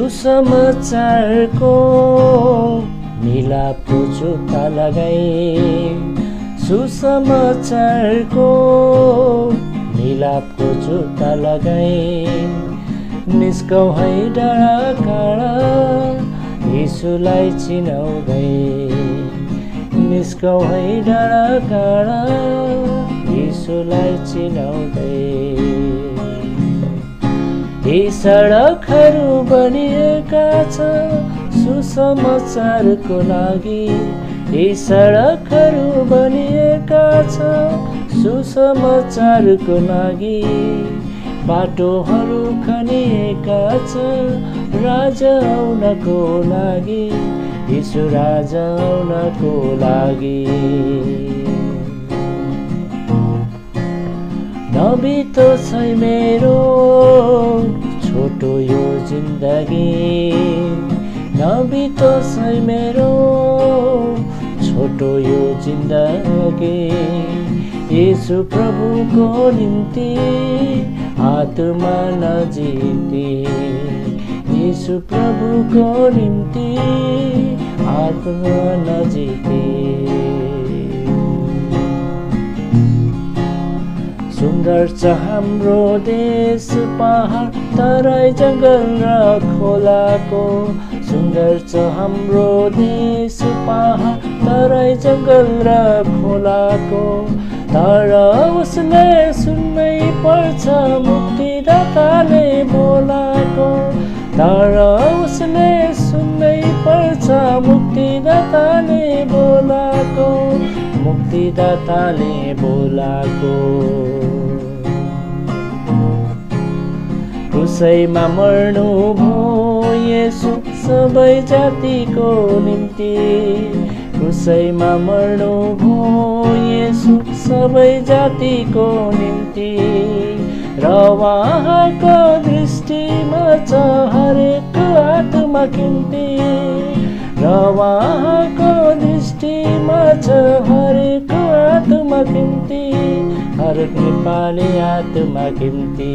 सुसमाचारको मिलापको जुत्ता लगाई, सुसमाचारको मिलापको जुत्ता लगाई। निस्कौँ है डाँडा काँडा यीशुलाई चिनाउँदै, निस्कौँ है डाँडा काँडा यीशुलाई चिनाउँदै। यी सडकहरू बनिएका छ सुसमाचारको लागि, यी सडकहरू बनिएका छ सुसमाचारको लागि। बाटोहरू खनिएका छ राजा आउनको लागि, यीशु राजा आउनको लागि। नबितोस् है मेरो छोटो यो जिन्दगी, नबितोस् है मेरो छोटो यो जिन्दगी। यीशु प्रभुको निम्ति आत्मा नजिती, यीशु प्रभुको निम्ति आत्मा नजिती। सुन्दर छ हाम्रो देश पहाड तराई जङ्गल र खोलाको, सुन्दर छ हाम्रो देश पहाड तराई जङ्गल र खोलाको। तर उसले सुन्नै पर्छ मुक्तिदाताले बोलाको, तर उसले सुन्नै पर्छ मुक्तिदाताले बोलाको, मुक्तिदाताले बोलाको। क्रुसैमा मर्नु भो येशू सबै जातिको निम्ति, क्रुसैमा मर्नु भो येशू सबै जातिको निम्ति। र उहाँको दृष्टिमा छ हरेक आत्मा किम्ती, र उहाँको दृष्टिमा छ हरेक आत्मा किम्ती, हरेक नेपाली आत्मा किम्ती।